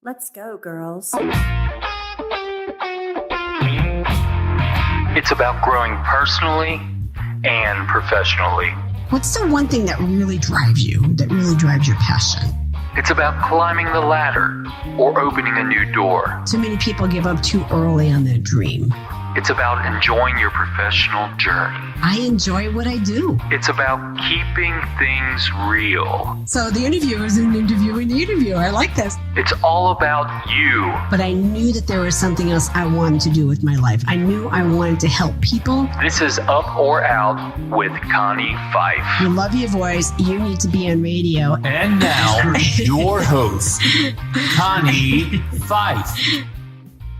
Let's go, girls. It's about growing personally and professionally. What's the one thing that really drives you, that really drives your passion? It's about climbing the ladder or opening a new door. Too many people give up too early on their dream. It's about enjoying your professional journey. I enjoy what I do. It's about keeping things real. So the interview is an interview in the interview. I like this. It's all about you. But I knew that there was something else I wanted to do with my life. I knew I wanted to help people. This is Up or Out with Connie Fife. We love your voice. You need to be on radio. And now, your host, Connie Fife.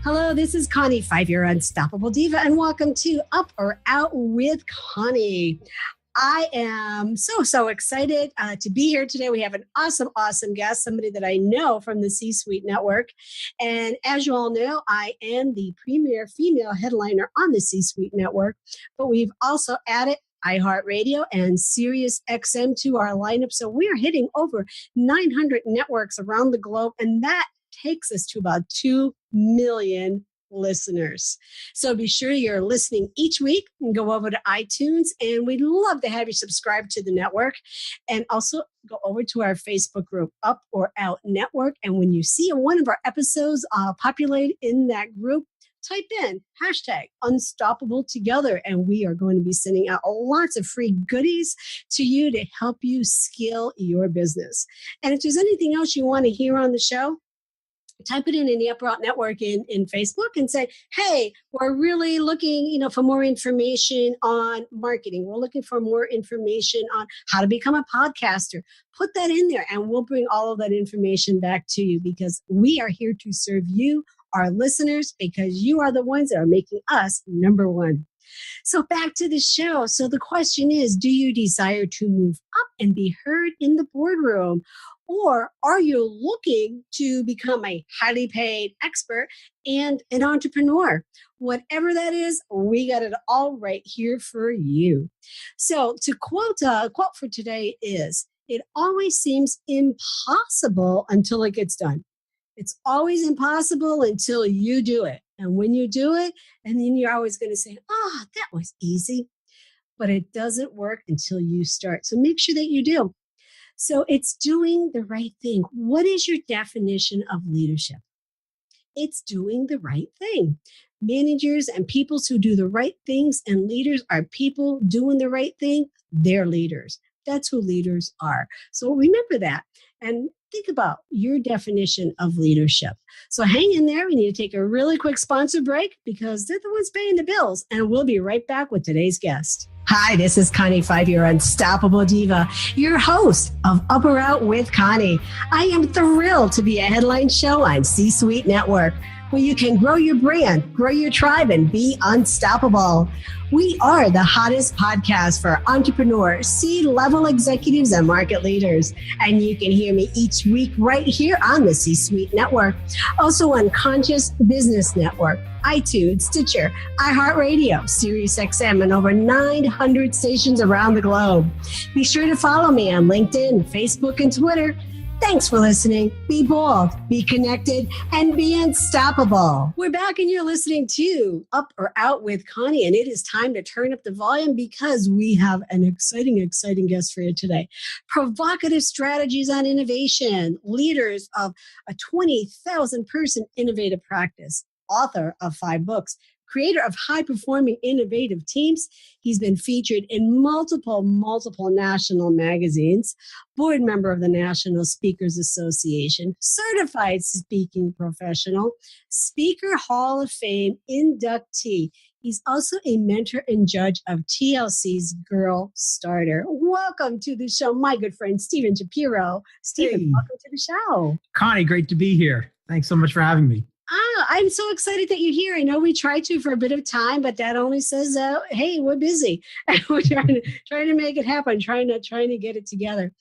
Hello, this is Connie Fife, your unstoppable diva, and welcome to Up or Out with Connie. I am so excited to be here today. We have an awesome guest, somebody that I know from the C-Suite Network. And as you all know, I am the premier female headliner on the C-Suite Network, but we've also added iHeartRadio and Sirius XM to our lineup. So we are hitting over 900 networks around the globe, and that takes us to about 2 million listeners. So be sure you're listening each week and go over to iTunes, and we'd love to have you subscribe to the network, and also go over to our Facebook group, Up or Out Network. And when you see one of our episodes populate in that group, type in #Unstoppable Together, and we are going to be sending out lots of free goodies to you to help you scale your business. And if there's anything else you want to hear on the show, type it in the Up or Out Network in Facebook and say, hey, we're really looking, for more information on marketing. We're looking for more information on how to become a podcaster. Put that in there and we'll bring all of that information back to you, because we are here to serve you, our listeners, because you are the ones that are making us number one. So back to the show. So the question is, do you desire to move up and be heard in the boardroom? Or are you looking to become a highly paid expert and an entrepreneur? Whatever that is, we got it all right here for you. So to quote for today is, it always seems impossible until it gets done. It's always impossible until you do it. And when you do it, and then you're always going to say, that was easy. But it doesn't work until you start. So make sure that you do. So it's doing the right thing. What is your definition of leadership? It's doing the right thing. Managers and people who do the right things, and leaders are people doing the right thing. They're leaders. That's who leaders are. So remember that. And think about your definition of leadership. So hang in there. We need to take a really quick sponsor break, because they're the ones paying the bills. And we'll be right back with today's guest. Hi, this is Connie Fife, your unstoppable diva, your host of Up or Out with Connie. I am thrilled to be a headline show on C-Suite Network, where you can grow your brand, grow your tribe, and be unstoppable. We are the hottest podcast for entrepreneurs, C-level executives, and market leaders. And you can hear me each week right here on the C-Suite Network. Also on Conscious Business Network, iTunes, Stitcher, iHeartRadio, Sirius XM, and over 900 stations around the globe. Be sure to follow me on LinkedIn, Facebook, and Twitter. Thanks for listening. Be bold, be connected, and be unstoppable. We're back and you're listening to Up or Out with Connie, and it is time to turn up the volume, because we have an exciting guest for you today. Provocative strategies on innovation, leaders of a 20,000 person innovative practice, author of 5 books, creator of high-performing innovative teams. He's been featured in multiple national magazines, board member of the National Speakers Association, certified speaking professional, Speaker Hall of Fame inductee. He's also a mentor and judge of TLC's Girl Starter. Welcome to the show, my good friend, Stephen Shapiro. Stephen, Hey. Welcome to the show. Connie, great to be here. Thanks so much for having me. I'm so excited that you're here. I know we tried to for a bit of time, but that only says, hey, we're busy. We're trying to make it happen, trying to get it together.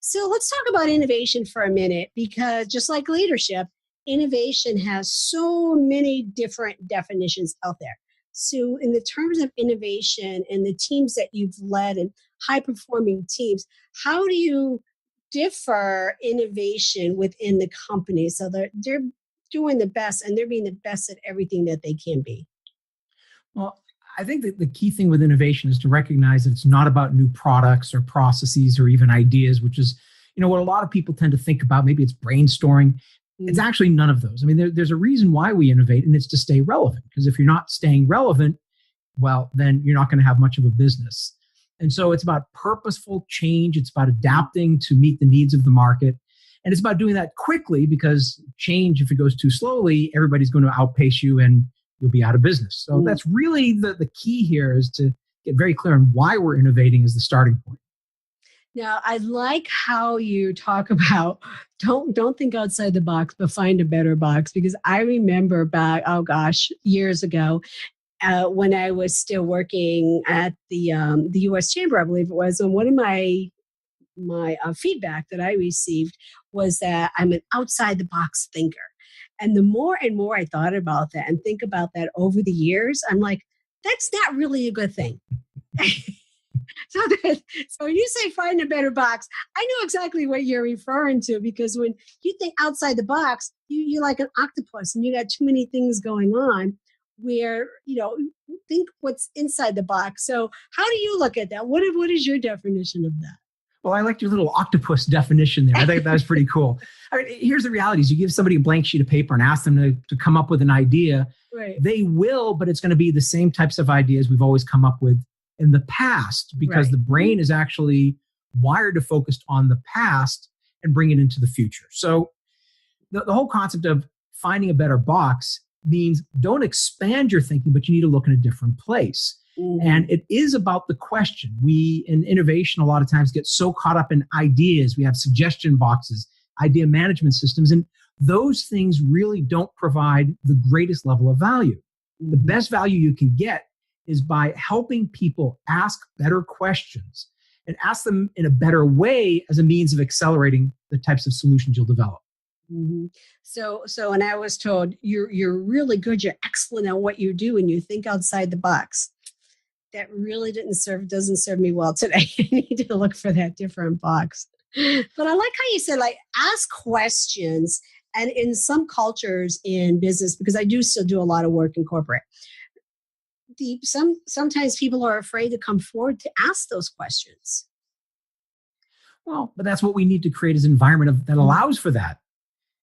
So let's talk about innovation for a minute, because just like leadership, innovation has so many different definitions out there. So in the terms of innovation and the teams that you've led and high-performing teams, how do you differ innovation within the company so they're doing the best and they're being the best at everything that they can be? Well, I think that the key thing with innovation is to recognize that it's not about new products or processes or even ideas, which is, what a lot of people tend to think about. Maybe it's brainstorming. It's actually none of those. I mean, there's a reason why we innovate, and it's to stay relevant. Because if you're not staying relevant, well, then you're not going to have much of a business. And so it's about purposeful change. It's about adapting to meet the needs of the market. And it's about doing that quickly, because change, if it goes too slowly, everybody's going to outpace you and you'll be out of business. So that's really the key here, is to get very clear on why we're innovating as the starting point. Now, I like how you talk about don't think outside the box, but find a better box. Because I remember back, years ago, when I was still working at the U.S. Chamber, I believe it was, and one of my feedback that I received was that I'm an outside the box thinker. And the more and more I thought about that and think about that over the years, I'm like, that's not really a good thing. So when you say find a better box, I know exactly what you're referring to, because when you think outside the box, you're like an octopus and you got too many things going on, where, think what's inside the box. So how do you look at that? What is your definition of that? Well, I liked your little octopus definition there. I think that was pretty cool. I mean, here's the reality: is you give somebody a blank sheet of paper and ask them to come up with an idea. Right. They will, but it's going to be the same types of ideas we've always come up with in the past, because the brain is actually wired to focus on the past and bring it into the future. So the whole concept of finding a better box means don't expand your thinking, but you need to look in a different place. And it is about the question. We, in innovation, a lot of times get so caught up in ideas. We have suggestion boxes, idea management systems, and those things really don't provide the greatest level of value. The best value you can get is by helping people ask better questions and ask them in a better way as a means of accelerating the types of solutions you'll develop. So and I was told you're really good, you're excellent at what you do, and you think outside the box. That really doesn't serve me well today. I need to look for that different box. But I like how you said, like, ask questions. And in some cultures in business, because I do still do a lot of work in corporate, sometimes people are afraid to come forward to ask those questions. Well, but that's what we need to create, is an environment that allows for that.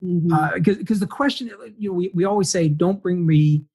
Because the question, we always say, don't bring me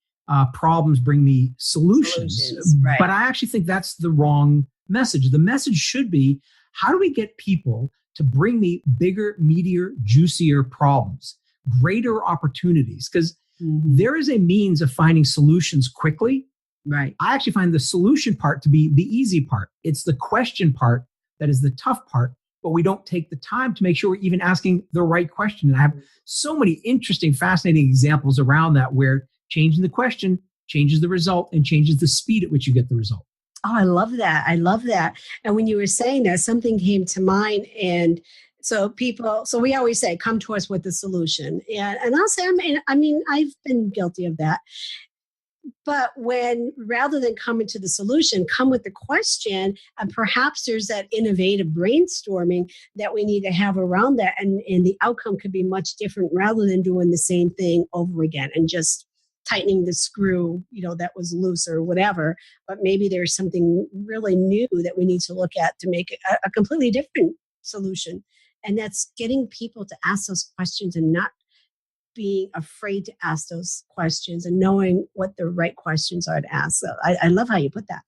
problems, bring me solutions. Right. But I actually think that's the wrong message. The message should be, how do we get people to bring me bigger, meatier, juicier problems, greater opportunities? Because there is a means of finding solutions quickly. Right. I actually find the solution part to be the easy part. It's the question part that is the tough part, but we don't take the time to make sure we're even asking the right question. And I have so many interesting, fascinating examples around that, where changing the question changes the result and changes the speed at which you get the result. Oh, I love that. And when you were saying that, something came to mind. And so we always say, come to us with the solution. And I'll say, I've been guilty of that. But rather than coming to the solution, come with the question, and perhaps there's that innovative brainstorming that we need to have around that. And the outcome could be much different, rather than doing the same thing over again and just tightening the screw, that was loose or whatever. But maybe there's something really new that we need to look at to make a completely different solution. And that's getting people to ask those questions and not being afraid to ask those questions, and knowing what the right questions are to ask. So I love how you put that.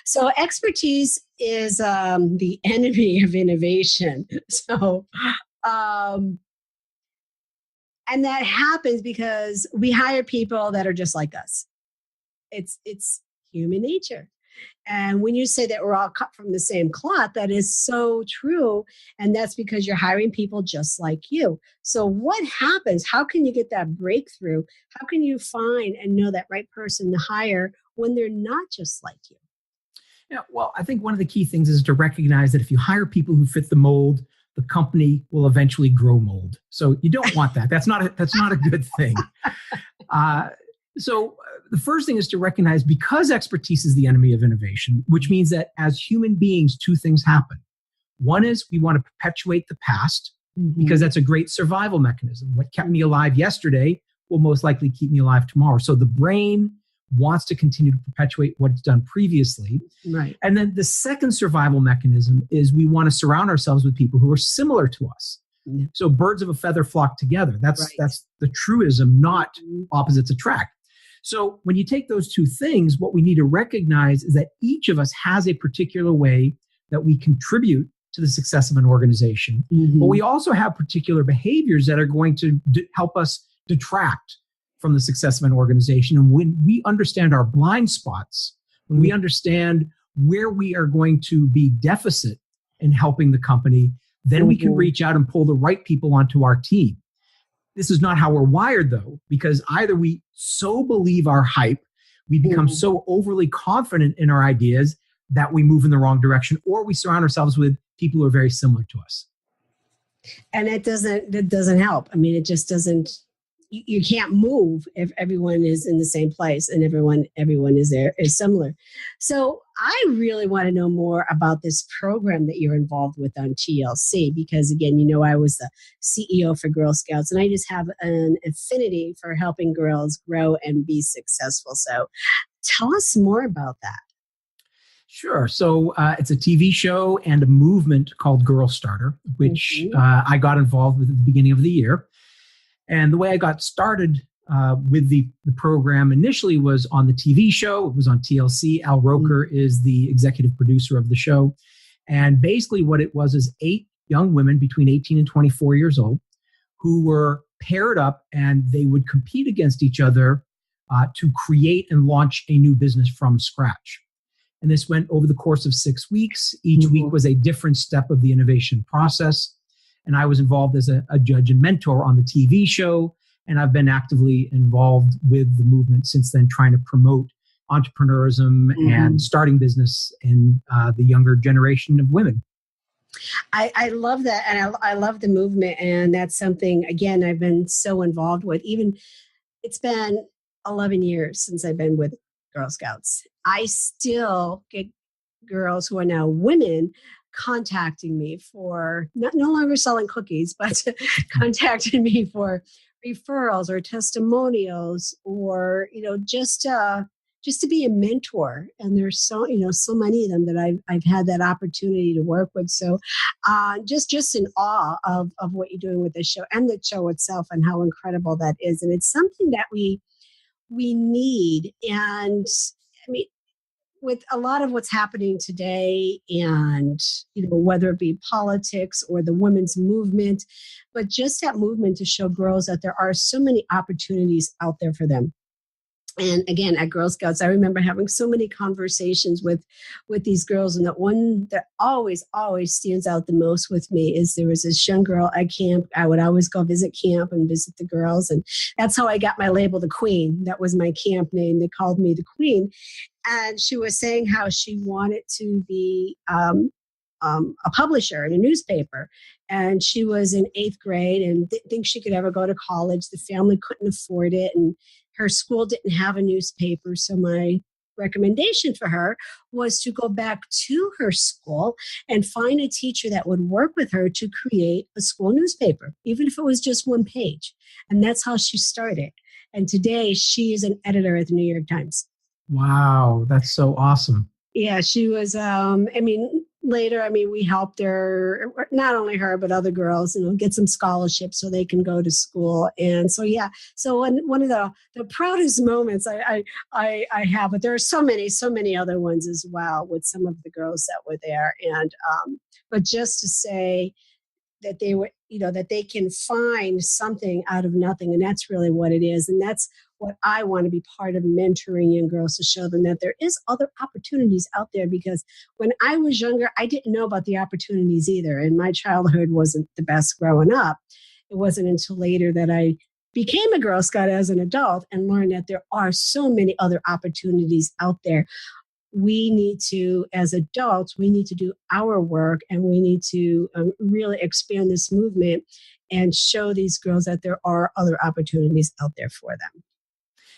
So expertise is the enemy of innovation. So, and that happens because we hire people that are just like us. It's human nature. And when you say that we're all cut from the same cloth, that is so true. And that's because you're hiring people just like you. So what happens? How can you get that breakthrough? How can you find and know that right person to hire when they're not just like you? Yeah, well, I think one of the key things is to recognize that if you hire people who fit the mold, the company will eventually grow mold. So you don't want that. That's not a good thing. So the first thing is to recognize, because expertise is the enemy of innovation, which means that as human beings, two things happen. One is we want to perpetuate the past because that's a great survival mechanism. What kept me alive yesterday will most likely keep me alive tomorrow. So the brain wants to continue to perpetuate what it's done previously. Right. And then the second survival mechanism is we want to surround ourselves with people who are similar to us. So birds of a feather flock together. That's the truism, not opposites attract. So when you take those two things, what we need to recognize is that each of us has a particular way that we contribute to the success of an organization. But we also have particular behaviors that are going to help us detract from the success of an organization. And when we understand our blind spots, when we understand where we are going to be deficit in helping the company, then we can reach out and pull the right people onto our team. This is not how we're wired, though, because either we so believe our hype, we become so overly confident in our ideas that we move in the wrong direction, or we surround ourselves with people who are very similar to us. And it doesn't help. I mean, it just doesn't. You can't move if everyone is in the same place and everyone is similar. So I really want to know more about this program that you're involved with on TLC, because again, I was the CEO for Girl Scouts, and I just have an affinity for helping girls grow and be successful. So tell us more about that. Sure. So it's a TV show and a movement called Girl Starter, which I got involved with at the beginning of the year. And the way I got started with the program initially was on the TV show. It was on TLC. Al Roker is the executive producer of the show. And basically what it was is 8 young women between 18 and 24 years old who were paired up, and they would compete against each other to create and launch a new business from scratch. And this went over the course of 6 weeks. Each week was a different step of the innovation process. And I was involved as a judge and mentor on the TV show. And I've been actively involved with the movement since then, trying to promote entrepreneurism and starting business in the younger generation of women. I love that. And I love the movement. And that's something, again, I've been so involved with. It's been 11 years since I've been with Girl Scouts. I still get girls who are now women contacting me for no longer selling cookies, but contacting me for referrals or testimonials, or just to be a mentor. And there's so many of them that I've had that opportunity to work with. So just in awe of what you're doing with the show and the show itself, and how incredible that is. And it's something that we need. And I mean, with a lot of what's happening today, and whether it be politics or the women's movement, but just that movement to show girls that there are so many opportunities out there for them. And again, at Girl Scouts, I remember having so many conversations with these girls. And the one that always stands out the most with me is there was this young girl at camp. I would always go visit camp and visit the girls. And that's how I got my label, the Queen. That was my camp name. They called me the Queen. And she was saying how she wanted to be a publisher in a newspaper. And she was in 8th grade and didn't think she could ever go to college. The family couldn't afford it. And her school didn't have a newspaper. So my recommendation for her was to go back to her school and find a teacher that would work with her to create a school newspaper, even if it was just 1 page. And that's how she started. And today she is an editor at the New York Times. Wow, that's so awesome. Yeah, she was, later, we helped her, not only her, but other girls, get some scholarships so they can go to school. And so, so one of the proudest moments I have, but there are so many other ones as well with some of the girls that were there. And, but just to say that they were, that they can find something out of nothing. And that's really what it is. And that's what I want to be part of, mentoring young girls, to show them that there is other opportunities out there. Because when I was younger, I didn't know about the opportunities either. And my childhood wasn't the best growing up. It wasn't until later that I became a Girl Scout as an adult and learned that there are so many other opportunities out there. We need to, as adults, we need to do our work, and we need to really expand this movement and show these girls that there are other opportunities out there for them.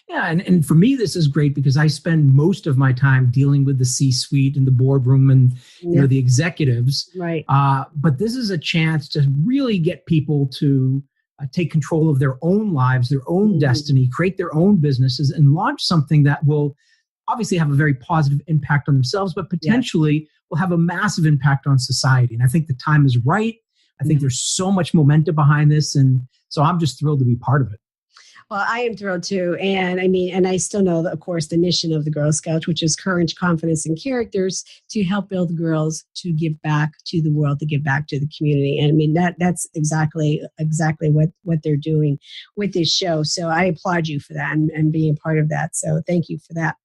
Yeah, and for me, this is great because I spend most of my time dealing with the C-suite and the boardroom and the executives. Right. But this is a chance to really get people to take control of their own lives, their own destiny, create their own businesses, and launch something that will obviously have a very positive impact on themselves, but potentially will have a massive impact on society. And I think the time is right. I think there's so much momentum behind this, and so I'm just thrilled to be part of it. Well, I am thrilled too. And I still know that, of course, the mission of the Girl Scouts, which is courage, confidence, and characters to help build girls to give back to the world, to give back to the community. And I mean, that's exactly what they're doing with this show. So I applaud you for that and being part of that. So thank you for that.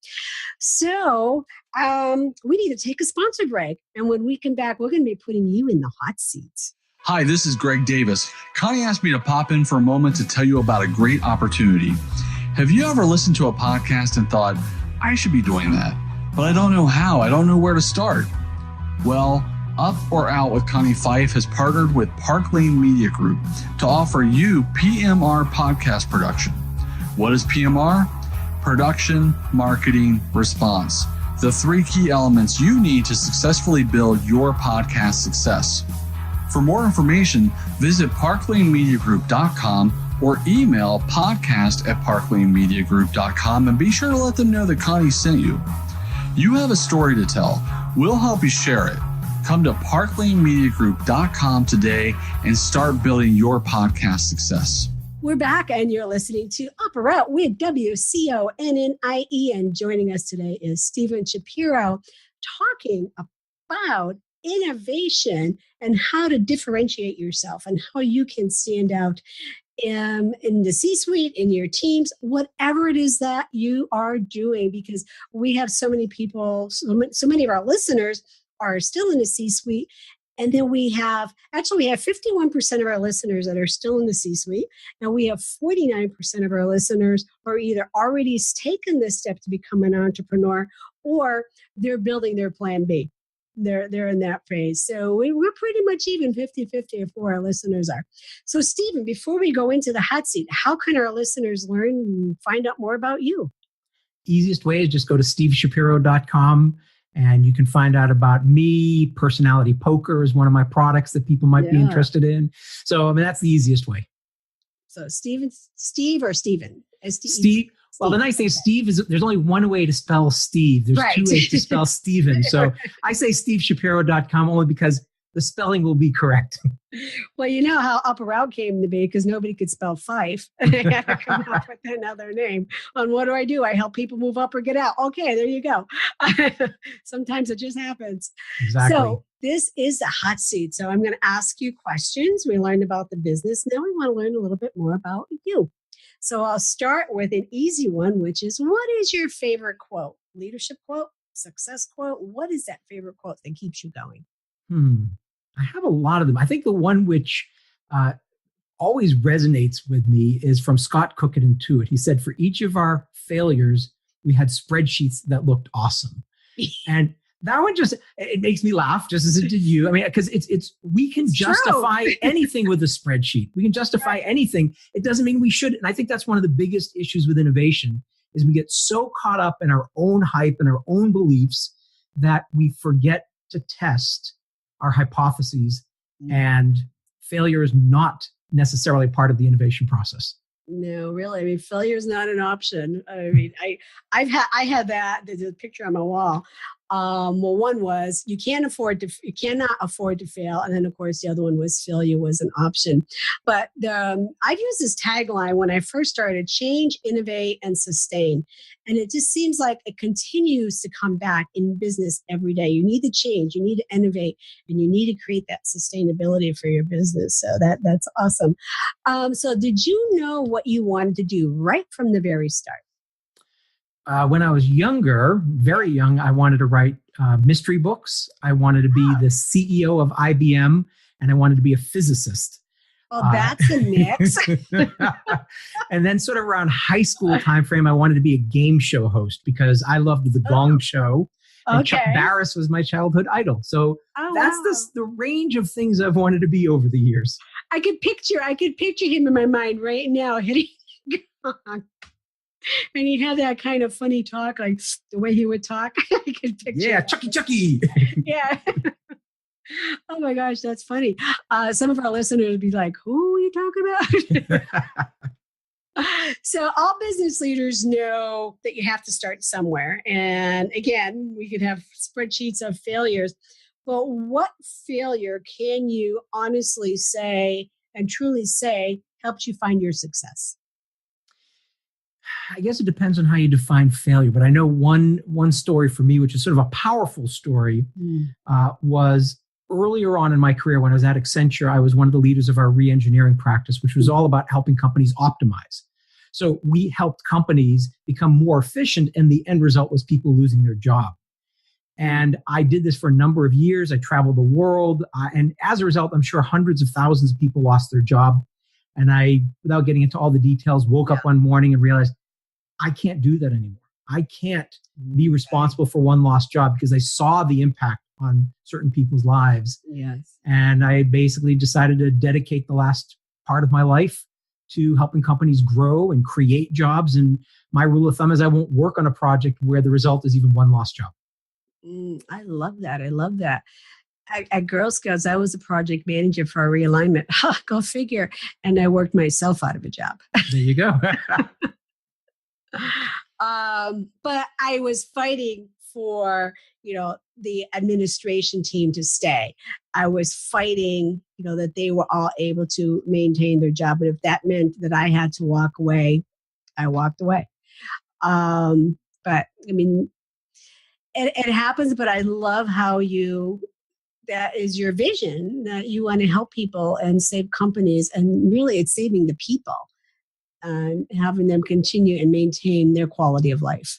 So we need to take a sponsor break. And when we come back, we're going to be putting you in the hot seat. Hi, this is Greg Davis. Connie asked me to pop in for a moment to tell you about a great opportunity. Have you ever listened to a podcast and thought, I should be doing that, but I don't know how, I don't know where to start? Well, Up or Out with Connie Fife has partnered with Park Lane Media Group to offer you PMR podcast production. What is PMR? Production, marketing, response. The three key elements you need to successfully build your podcast success. For more information, visit parklanemediagroup.com or email podcast@parklanemediagroup.com and be sure to let them know that Connie sent you. You have a story to tell. We'll help you share it. Come to parklanemediagroup.com today and start building your podcast success. We're back and you're listening to Up or Out with WCONNIE. And joining us today is Stephen Shapiro talking about innovation and how to differentiate yourself and how you can stand out in the C-suite, in your teams, whatever it is that you are doing, because we have so many people, so many of our listeners are still in the C-suite. And then we have 51% of our listeners that are still in the C-suite. And we have 49% of our listeners who are either already taken this step to become an entrepreneur or they're building their plan B. They're in that phase. So we're pretty much even 50-50 of who our listeners are. So Stephen, before we go into the hot seat, how can our listeners learn and find out more about you? Easiest way is just go to steveshapiro.com and you can find out about me. Personality Poker is one of my products that people might be interested in. So, I mean, that's the easiest way. So Steve or Stephen? Steve. Well, the nice thing is Steve is there's only one way to spell Steve. There's two ways to spell Stephen. So I say steveshapiro.com only because the spelling will be correct. Well, you know how Up or Out came to be because nobody could spell Fife. They had to come up with another name. And what do? I help people move up or get out. Okay, there you go. Sometimes it just happens. Exactly. So this is the hot seat. So I'm going to ask you questions. We learned about the business. Now we want to learn a little bit more about you. So I'll start with an easy one, which is, what is your favorite quote? Leadership quote? Success quote? What is that favorite quote that keeps you going? I have a lot of them. I think the one which always resonates with me is from Scott Cook at Intuit. He said, for each of our failures, we had spreadsheets that looked awesome. And that one it makes me laugh just as it did you. I mean, because we can justify anything with a spreadsheet. We can justify anything. It doesn't mean we shouldn't. And I think that's one of the biggest issues with innovation is we get so caught up in our own hype and our own beliefs that we forget to test our hypotheses, and failure is not necessarily part of the innovation process. No, really. I mean, failure is not an option. I mean, I had that. There's a picture on my wall. Well, one was you cannot afford to fail, and then of course the other one was failure was an option. But I've used this tagline when I first started: change, innovate, and sustain. And it just seems like it continues to come back in business every day. You need to change, you need to innovate, and you need to create that sustainability for your business. So that's awesome. So did you know what you wanted to do right from the very start? When I was younger, very young, I wanted to write mystery books. I wanted to be the CEO of IBM, and I wanted to be a physicist. Oh, that's a mix. And then sort of around high school timeframe, I wanted to be a game show host because I loved the Gong Show. And Chuck Barris was my childhood idol. So that's the range of things I've wanted to be over the years. I could picture him in my mind right now hitting Gong. And he had that kind of funny talk, like the way he would talk. I could picture. Yeah, that. Chucky. Yeah. Oh my gosh, that's funny. Some of our listeners would be like, who are you talking about? So all business leaders know that you have to start somewhere. And again, we could have spreadsheets of failures, but what failure can you honestly say and truly say helped you find your success? I guess it depends on how you define failure, but I know one story for me, which is sort of a powerful story, was earlier on in my career when I was at Accenture. I was one of the leaders of our re-engineering practice, which was all about helping companies optimize. So we helped companies become more efficient, and the end result was people losing their job. And I did this for a number of years. I traveled the world, and as a result, I'm sure hundreds of thousands of people lost their job. And I, without getting into all the details, woke up one morning and realized I can't do that anymore. I can't be responsible for one lost job because I saw the impact on certain people's lives. Yes. And I basically decided to dedicate the last part of my life to helping companies grow and create jobs. And my rule of thumb is I won't work on a project where the result is even one lost job. I love that. I love that. At Girl Scouts, I was a project manager for a realignment. Go figure. And I worked myself out of a job. There you go. But I was fighting for, the administration team to stay. I was fighting, that they were all able to maintain their job. But if that meant that I had to walk away, I walked away. But I mean, it happens, but I love how that is your vision, that you want to help people and save companies. And really it's saving the people and having them continue and maintain their quality of life.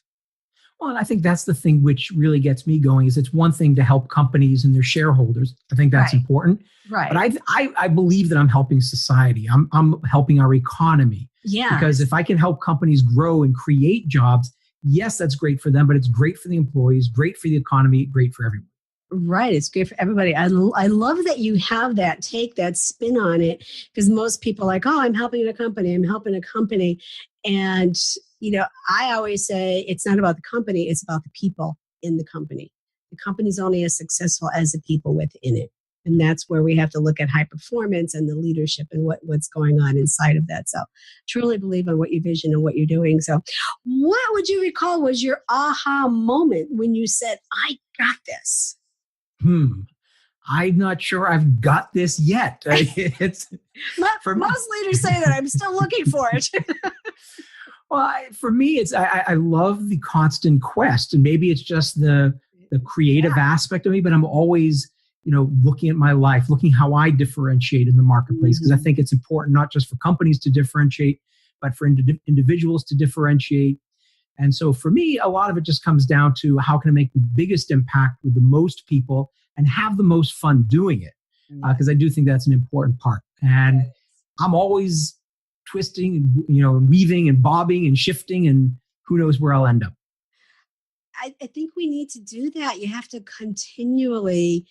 Well, and I think that's the thing which really gets me going is it's one thing to help companies and their shareholders. I think that's important. Right. But I believe that I'm helping society. I'm helping our economy. Yeah. Because if I can help companies grow and create jobs, yes, that's great for them, but it's great for the employees, great for the economy, great for everyone. Right. It's great for everybody. I love that you have take that spin on it, because most people are like, oh, I'm helping a company. And, I always say it's not about the company. It's about the people in the company. The company's only as successful as the people within it. And that's where we have to look at high performance and the leadership and what's going on inside of that. So truly believe in what you vision and what you're doing. So what would you recall was your aha moment when you said, I got this? I'm not sure I've got this yet. Most leaders say that. I'm still looking for it. Well, for me, it's I love the constant quest, and maybe it's just the creative aspect of me. But I'm always, looking at my life, looking how I differentiate in the marketplace, because I think it's important not just for companies to differentiate, but for individuals to differentiate. And so for me, a lot of it just comes down to how can I make the biggest impact with the most people and have the most fun doing it? Because I do think that's an important part. And I'm always twisting and, weaving and bobbing and shifting, and who knows where I'll end up. I think we need to do that. You have to continually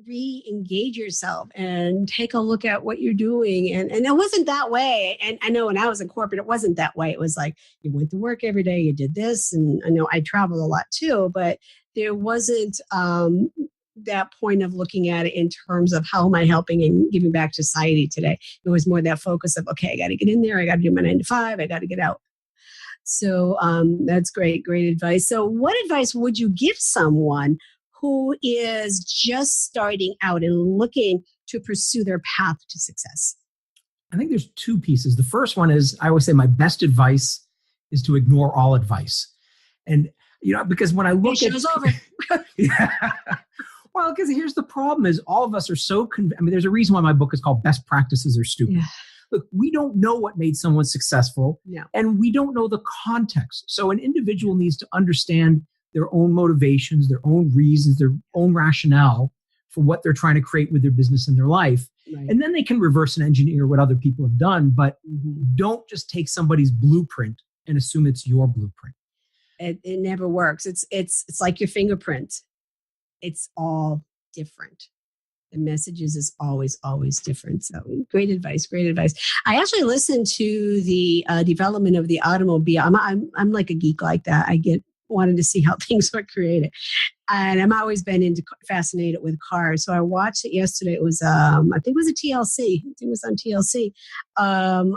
re-engage yourself and take a look at what you're doing. And it wasn't that way. And I know when I was in corporate, it wasn't that way. It was like you went to work every day, you did this. And I know I traveled a lot too, but there wasn't that point of looking at it in terms of how am I helping and giving back to society today. It was more that focus of, okay, I got to get in there. I got to do my 9 to 5. I got to get out. So that's great advice. So what advice would you give someone who is just starting out and looking to pursue their path to success? I think there's 2 pieces. The first one is, I always say my best advice is to ignore all advice. And, because when I look at... Show's over. Yeah. Well, because here's the problem is all of us are so... there's a reason why my book is called Best Practices Are Stupid. Yeah. Look, we don't know what made someone successful, and we don't know the context. So an individual needs to understand their own motivations, their own reasons, their own rationale for what they're trying to create with their business and their life. Right. And then they can reverse and engineer what other people have done, but don't just take somebody's blueprint and assume it's your blueprint. It never works. It's like your fingerprint. It's all different. the messages is always, always different. So great advice, great advice. I actually listened to the development of the automobile. I'm like a geek like that. Wanted to see how things were created. And I'm always been fascinated with cars. So I watched it yesterday. It was, I think it was a TLC. I think it was on TLC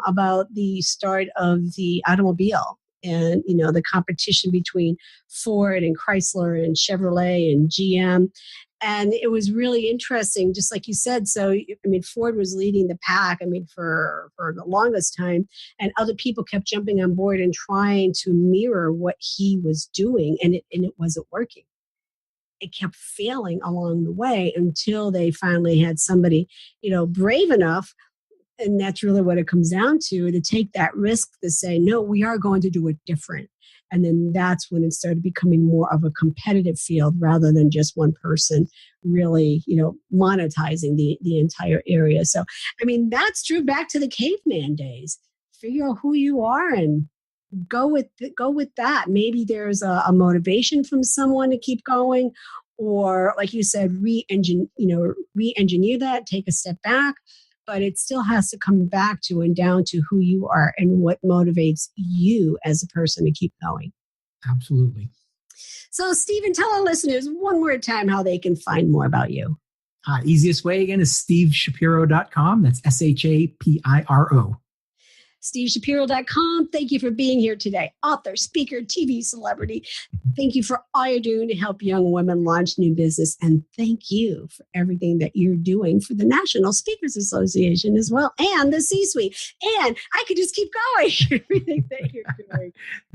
about the start of the automobile and, the competition between Ford and Chrysler and Chevrolet and GM. And it was really interesting, just like you said. So, Ford was leading the pack, for the longest time. And other people kept jumping on board and trying to mirror what he was doing. And it wasn't working. It kept failing along the way until they finally had somebody, brave enough. And that's really what it comes down to take that risk to say, no, we are going to do it different. And then that's when it started becoming more of a competitive field rather than just one person really, monetizing the entire area. So, that's true back to the caveman days. Figure out who you are and go with that. Maybe there's a motivation from someone to keep going, or like you said, re-engineer that, take a step back. But it still has to come back to and down to who you are and what motivates you as a person to keep going. Absolutely. So, Stephen, tell our listeners one more time how they can find more about you. Easiest way, again, is steveshapiro.com. That's SHAPIRO. SteveShapiro.com. Thank you for being here today. Author, speaker, TV celebrity. Thank you for all you're doing to help young women launch new business. And thank you for everything that you're doing for the National Speakers Association as well, and the C-Suite. And I could just keep going. Everything that you're doing.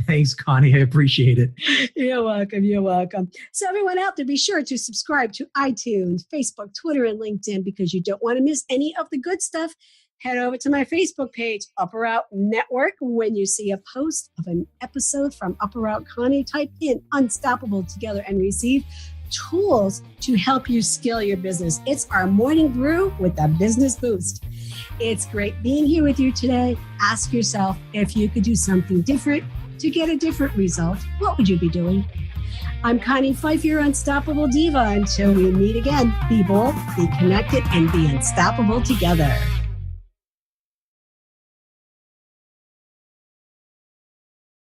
Thanks, Connie. I appreciate it. You're welcome. You're welcome. So everyone out there, be sure to subscribe to iTunes, Facebook, Twitter, and LinkedIn because you don't want to miss any of the good stuff. Head over to my Facebook page, Up or Out Network. When you see a post of an episode from Up or Out Connie, type in Unstoppable Together and receive tools to help you scale your business. It's our morning brew with a business boost. It's great being here with you today. Ask yourself, if you could do something different to get a different result, what would you be doing? I'm Connie Fife, your Unstoppable Diva. Until we meet again, be bold, be connected, and be unstoppable together.